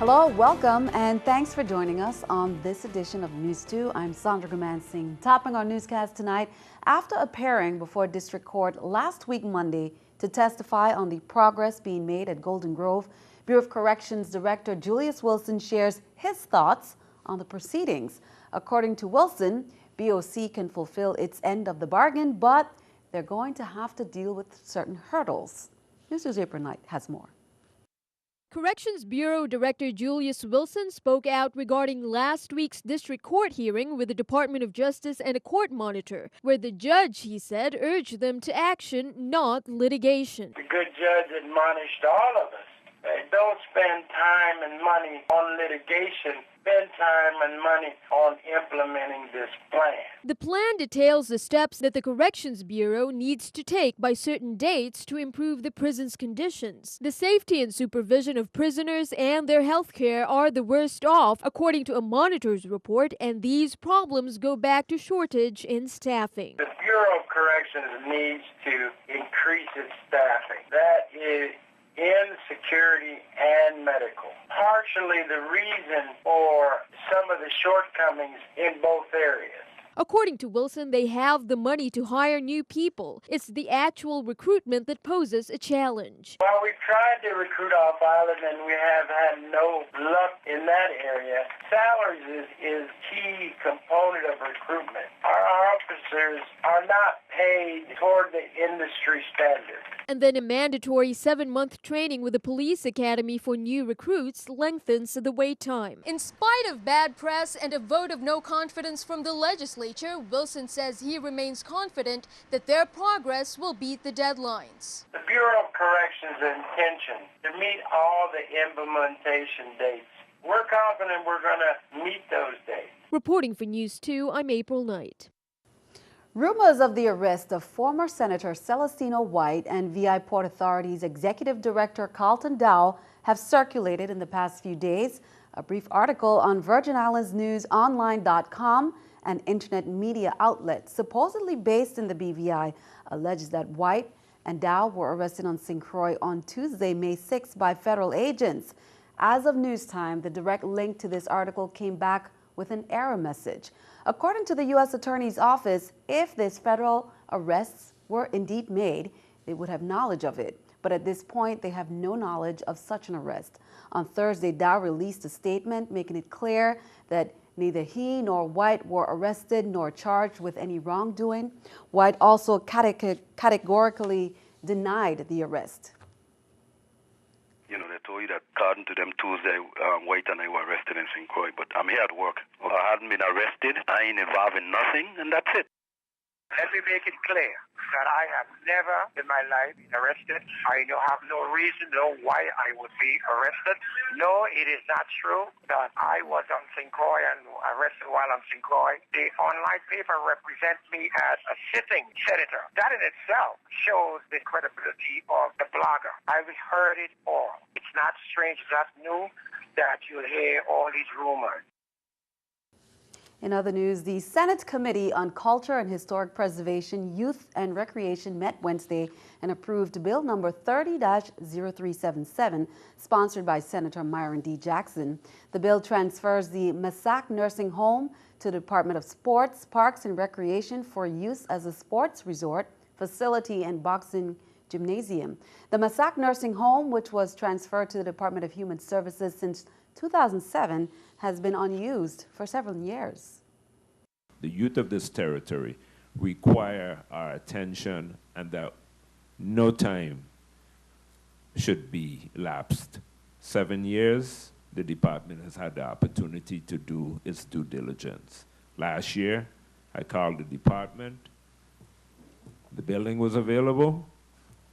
Hello, welcome, and thanks for joining us on this edition of News 2. I'm Sandra Gumansing, topping our newscast tonight after appearing before District Court last week Monday to testify on the progress being made at Golden Grove. Bureau of Corrections Director Julius Wilson shares his thoughts on the proceedings. According to Wilson, BOC can fulfill its end of the bargain, but they're going to have to deal with certain hurdles. News2's April Knight has more. Corrections Bureau Director Julius Wilson spoke out regarding last week's district court hearing with the Department of Justice and a court monitor, where the judge, he said, urged them to action, not litigation. The good judge admonished all of us. Don't spend time and money on litigation. Spend time and money on implementing this plan. The plan details the steps that the Corrections Bureau needs to take by certain dates to improve the prison's conditions. The safety and supervision of prisoners and their health care are the worst off, according to a monitor's report, and these problems go back to shortage in staffing. The Bureau of Corrections needs to increase its staffing. That is in security and medical. Partially the reason for some of the shortcomings in both areas. According to Wilson, they have the money to hire new people. It's the actual recruitment that poses a challenge. While we've tried to recruit off island and we have had no luck in that area, salaries is key component of recruitment. Our officers are not paid toward the industry standard. And then a mandatory 7-month training with the police academy for new recruits lengthens the wait time. In spite of bad press and a vote of no confidence from the legislature, Wilson says he remains confident that their progress will beat the deadlines. The Bureau of Corrections' intention to meet all the implementation dates. We're confident we're going to meet those dates. Reporting for News 2, I'm April Knight. Rumors of the arrest of former Senator Celestino White and V.I. Port Authority's Executive Director Carlton Dowe have circulated in the past few days. A brief article on Virgin Islands News Online.com, an internet media outlet supposedly based in the BVI, alleges that White and Dowe were arrested on St. Croix on Tuesday, May 6 by federal agents. As of news time, the direct link to this article came back with an error message. According to the U.S. Attorney's Office, if these federal arrests were indeed made, they would have knowledge of it. But at this point, they have no knowledge of such an arrest. On Thursday, Dowe released a statement making it clear that neither he nor White were arrested nor charged with any wrongdoing. White also categorically denied the arrest. You know, they told you that according to them Tuesday, White and I were arrested in St. Croix, but I'm here at work. I hadn't been arrested, I ain't involved in nothing, and that's it. Let me make it clear that I have never in my life been arrested. I have no reason to know why I would be arrested. No, it is not true that I was on St. Croix and arrested while on St. Croix. The online paper represents me as a sitting senator. That in itself shows the credibility of the blogger. I've heard it all. It's not strange, it's not new that you hear all these rumors. In other news, the Senate Committee on Culture and Historic Preservation, Youth and Recreation met Wednesday and approved Bill number 30-0377, sponsored by Senator Myron D. Jackson. The bill transfers the Massac Nursing Home to the Department of Sports, Parks and Recreation for use as a sports resort, facility, and boxing gymnasium. The Massac Nursing Home, which was transferred to the Department of Human Services since 2007, has been unused for several years. The youth of this territory require our attention, and that no time should be lapsed. 7 years, the department has had the opportunity to do its due diligence. Last year, I called the department, the building was available,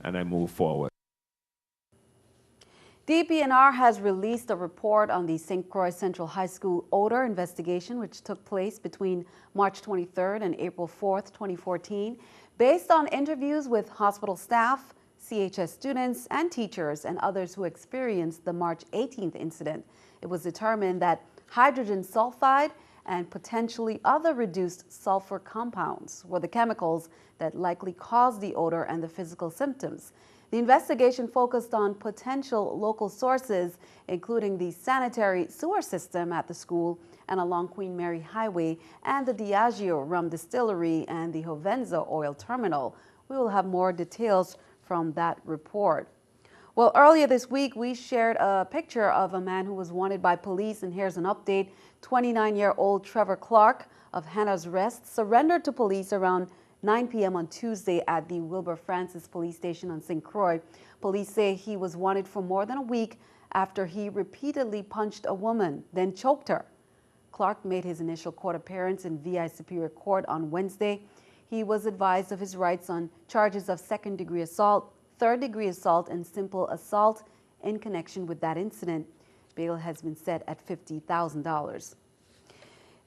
and I moved forward. DPNR has released a report on the St. Croix Central High School odor investigation, which took place between March 23rd and April 4th, 2014. Based on interviews with hospital staff, CHS students, and teachers, and others who experienced the March 18th incident, it was determined that hydrogen sulfide and potentially other reduced sulfur compounds were the chemicals that likely caused the odor and the physical symptoms. The investigation focused on potential local sources, including the sanitary sewer system at the school and along Queen Mary Highway, and the Diageo Rum Distillery and the Hovenza Oil Terminal. We will have more details from that report. Well, earlier this week, we shared a picture of a man who was wanted by police, and here's an update. 29-year-old Trevor Clark of Hannah's Rest surrendered to police around 9 p.m. on Tuesday at the Wilbur Francis Police Station on St. Croix. Police say he was wanted for more than a week after he repeatedly punched a woman, then choked her. Clark made his initial court appearance in V.I. Superior Court on Wednesday. He was advised of his rights on charges of second-degree assault, third-degree assault, and simple assault in connection with that incident. Bail has been set at $50,000.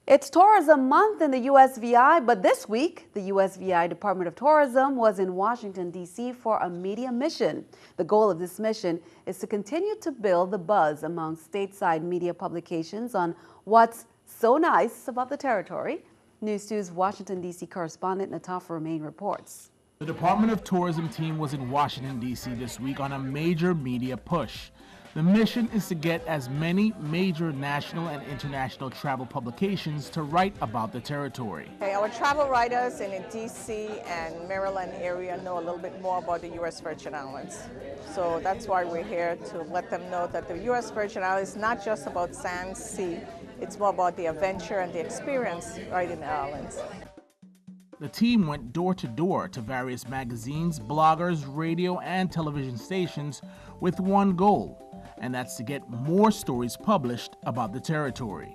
It's Tourism Month in the USVI, but this week, the USVI Department of Tourism was in Washington, D.C. for a media mission. The goal of this mission is to continue to build the buzz among stateside media publications on what's so nice about the territory. News 2's Washington, D.C. correspondent Natafa Romaine reports. The Department of Tourism team was in Washington, D.C. this week on a major media push. The mission is to get as many major national and international travel publications to write about the territory. Okay, our travel writers in the D.C. and Maryland area know a little bit more about the U.S. Virgin Islands. So that's why we're here, to let them know that the U.S. Virgin Islands is not just about sand, sea, it's more about the adventure and the experience right in the islands. The team went door to door to various magazines, bloggers, radio, and television stations with one goal, and that's to get more stories published about the territory.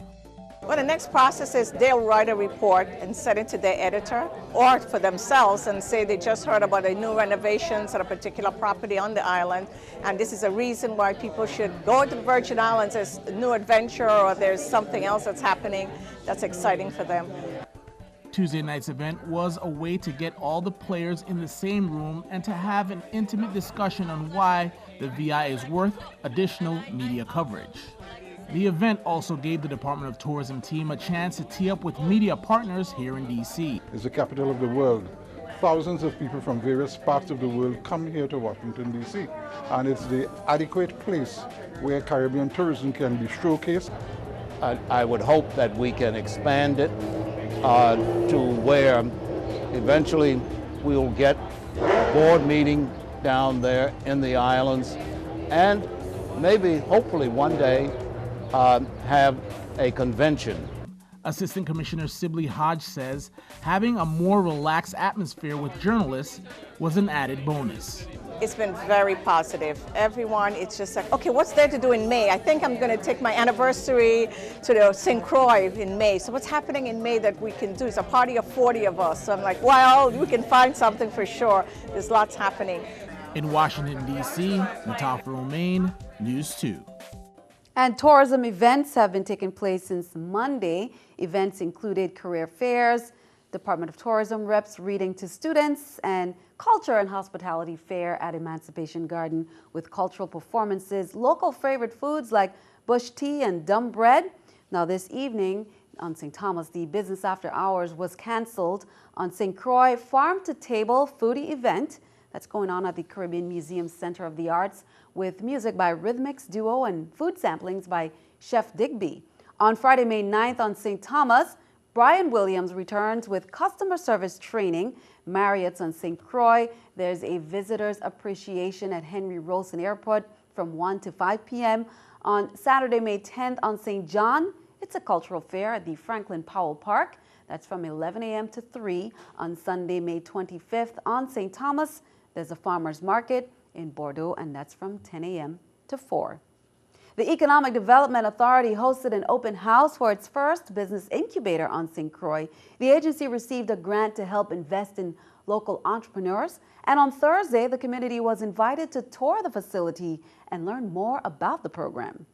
Well, the next process is they'll write a report and send it to their editor or for themselves and say they just heard about the new renovations at a particular property on the island, and this is a reason why people should go to the Virgin Islands as a new adventure, or there's something else that's happening that's exciting for them. Tuesday night's event was a way to get all the players in the same room and to have an intimate discussion on why the VI is worth additional media coverage. The event also gave the Department of Tourism team a chance to tee up with media partners here in D.C. It's the capital of the world. Thousands of people from various parts of the world come here to Washington, D.C. and it's the adequate place where Caribbean tourism can be showcased. I would hope that we can expand it to where eventually we will get a board meeting down there in the islands, and maybe, hopefully one day, have a convention. Assistant Commissioner Sibley Hodge says having a more relaxed atmosphere with journalists was an added bonus. It's been very positive. Everyone, it's just like, okay, what's there to do in May? I think I'm going to take my anniversary to the St. Croix in May. So what's happening in May that we can do? It's a party of 40 of us. So I'm like, well, we can find something for sure. There's lots happening. In Washington, D.C., Natafa Romaine, News 2. And tourism events have been taking place since Monday. Events included career fairs, Department of Tourism reps reading to students, and culture and hospitality fair at Emancipation Garden with cultural performances, local favorite foods like bush tea and dumb bread. Now this evening on St. Thomas, the Business After Hours was canceled on St. Croix farm-to-table foodie event that's going on at the Caribbean Museum Center of the Arts with music by Rhythmics Duo and food samplings by Chef Digby. On Friday, May 9th on St. Thomas, Brian Williams returns with customer service training. Marriott's on St. Croix. There's a visitor's appreciation at Henry Rolson Airport from 1 to 5 p.m. On Saturday, May 10th on St. John, it's a cultural fair at the Franklin Powell Park. That's from 11 a.m. to 3. On Sunday, May 25th on St. Thomas, there's a farmer's market in Bordeaux, and that's from 10 a.m. to 4. The Economic Development Authority hosted an open house for its first business incubator on St. Croix. The agency received a grant to help invest in local entrepreneurs, and on Thursday, the community was invited to tour the facility and learn more about the program.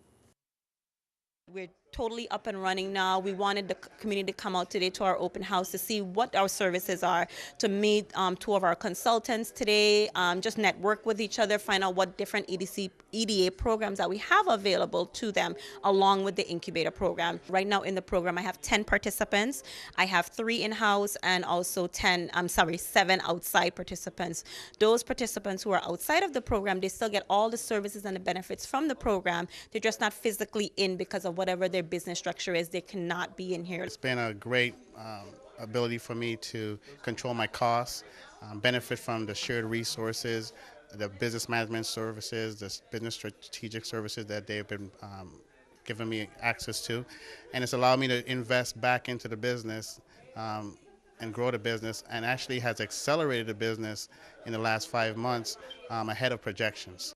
We're totally up and running now. We wanted the community to come out today to our open house to see what our services are, to meet two of our consultants today, just network with each other, find out what different EDA programs that we have available to them, along with the Incubator program. Right now in the program, I have 10 participants. I have 3 in-house and also 7 outside participants. Those participants who are outside of the program, they still get all the services and the benefits from the program. They're just not physically in because of whatever their business structure is. They cannot be in here. It's been a great ability for me to control my costs, benefit from the shared resources, the business management services, the business strategic services that they've been giving me access to. And it's allowed me to invest back into the business and grow the business, and actually has accelerated the business in the last 5 months ahead of projections.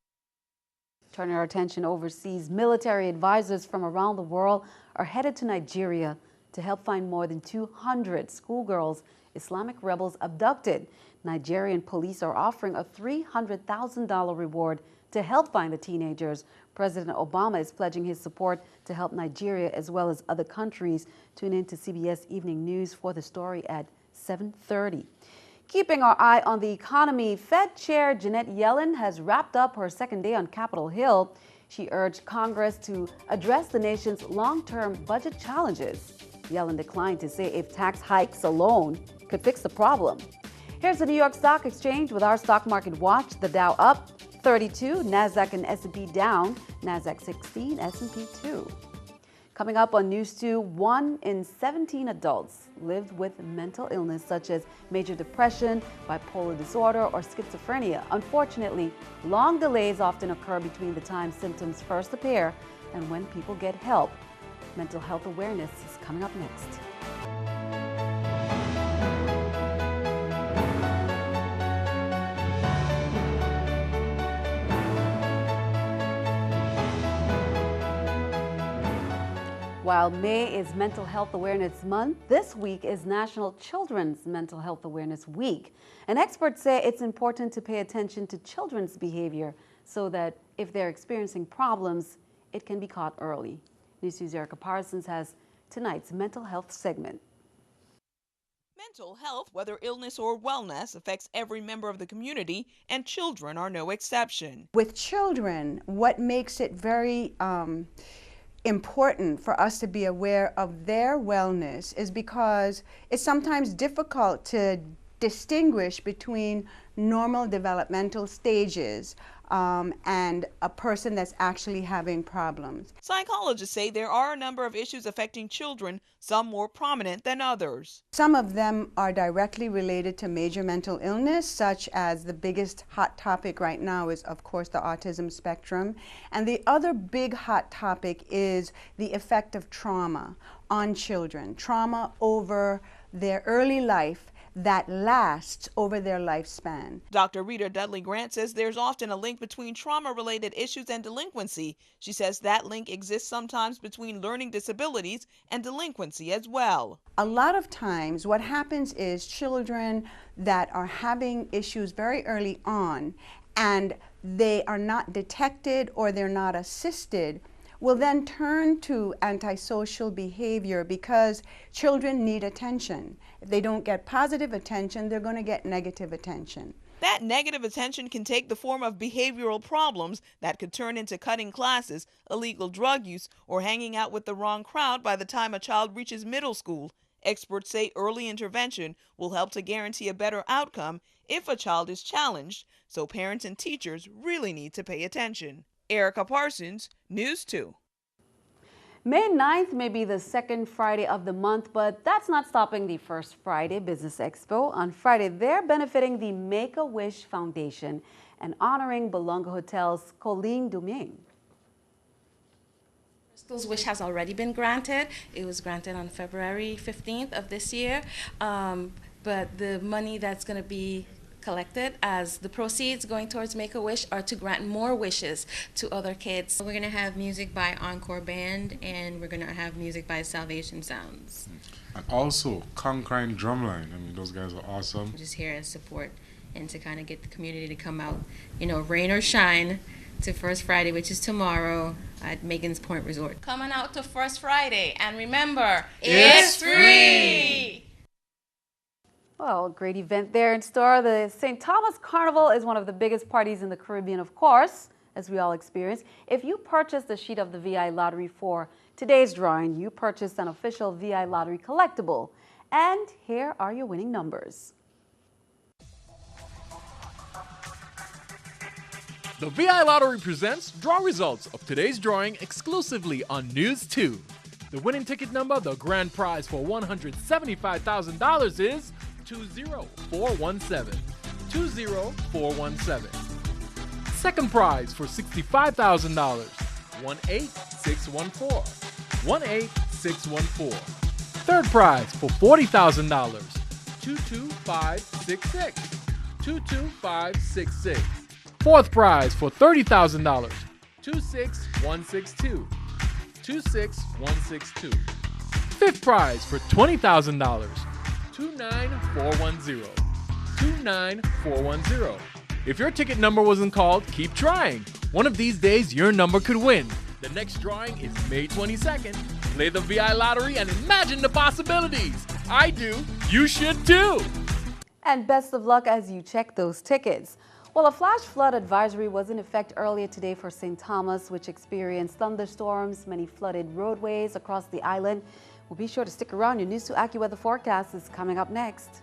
Turning our attention overseas, military advisors from around the world are headed to Nigeria to help find more than 200 schoolgirls Islamic rebels abducted. Nigerian police are offering a $300,000 reward to help find the teenagers. President Obama is pledging his support to help Nigeria as well as other countries. Tune in to CBS Evening News for the story at 7:30. Keeping our eye on the economy, Fed Chair Janet Yellen has wrapped up her second day on Capitol Hill. She urged Congress to address the nation's long-term budget challenges. Yellen declined to say if tax hikes alone could fix the problem. Here's the New York Stock Exchange with our stock market watch. The Dow up 32, NASDAQ and S&P down, NASDAQ 16, S&P 2. Coming up on News 2, 1 in 17 adults lived with mental illness such as major depression, bipolar disorder, or schizophrenia. Unfortunately, long delays often occur between the time symptoms first appear and when people get help. Mental health awareness is coming up next. While May is Mental Health Awareness Month, this week is National Children's Mental Health Awareness Week. And experts say it's important to pay attention to children's behavior so that if they're experiencing problems, it can be caught early. News 2's Erica Parsons has tonight's mental health segment. Mental health, whether illness or wellness, affects every member of the community, and children are no exception. With children, what makes it very important for us to be aware of their wellness is because it's sometimes difficult to distinguish between normal developmental stages and a person that's actually having problems. Psychologists say there are a number of issues affecting children, some more prominent than others. Some of them are directly related to major mental illness, such as the biggest hot topic right now is, of course, the autism spectrum. And the other big hot topic is the effect of trauma on children, trauma over their early life that lasts over their lifespan. Dr. Rita Dudley Grant says there's often a link between trauma-related issues and delinquency. She says that link exists sometimes between learning disabilities and delinquency as well. A lot of times what happens is children that are having issues very early on and they are not detected or they're not assisted will then turn to antisocial behavior because children need attention. If they don't get positive attention, they're going to get negative attention. That negative attention can take the form of behavioral problems that could turn into cutting classes, illegal drug use, or hanging out with the wrong crowd by the time a child reaches middle school. Experts say early intervention will help to guarantee a better outcome if a child is challenged, so parents and teachers really need to pay attention. Erica Parsons, News 2. May 9th may be the second Friday of the month, but that's not stopping the First Friday Business Expo. On Friday, they're benefiting the Make-A-Wish Foundation and honoring Belonga Hotel's Colleen Domingue. Crystal's wish has already been granted. It was granted on February 15th of this year, but the money that's going to be collected as the proceeds going towards Make-A-Wish are to grant more wishes to other kids. We're going to have music by Encore Band and we're going to have music by Salvation Sounds. And also Conquering Drumline. I mean, those guys are awesome. Just here as support and to kind of get the community to come out, you know, rain or shine, to First Friday, which is tomorrow at Megan's Point Resort. Come on out to First Friday, and remember, it's free! Well, great event there in store. The St. Thomas Carnival is one of the biggest parties in the Caribbean, of course, as we all experience. If you purchased a sheet of the VI lottery for today's drawing, you purchased an official VI lottery collectible. And here are your winning numbers. The VI Lottery presents draw results of today's drawing exclusively on News 2. The winning ticket number, the grand prize for $175,000 is 20417. 20417. Second prize for $65,000, 18614. 18614. Third prize for $40,000, 22566. 22566. Fourth prize for $30,000, 26162. 26162. Fifth prize for $20,000, 29410. 29410. If your ticket number wasn't called, keep trying. One of these days, your number could win. The next drawing is May 22nd. Play the VI Lottery and imagine the possibilities. I do. You should too. And best of luck as you check those tickets. Well, a flash flood advisory was in effect earlier today for St. Thomas, which experienced thunderstorms, many flooded roadways across the island. Well, be sure to stick around. Your News2 AccuWeather forecast is coming up next.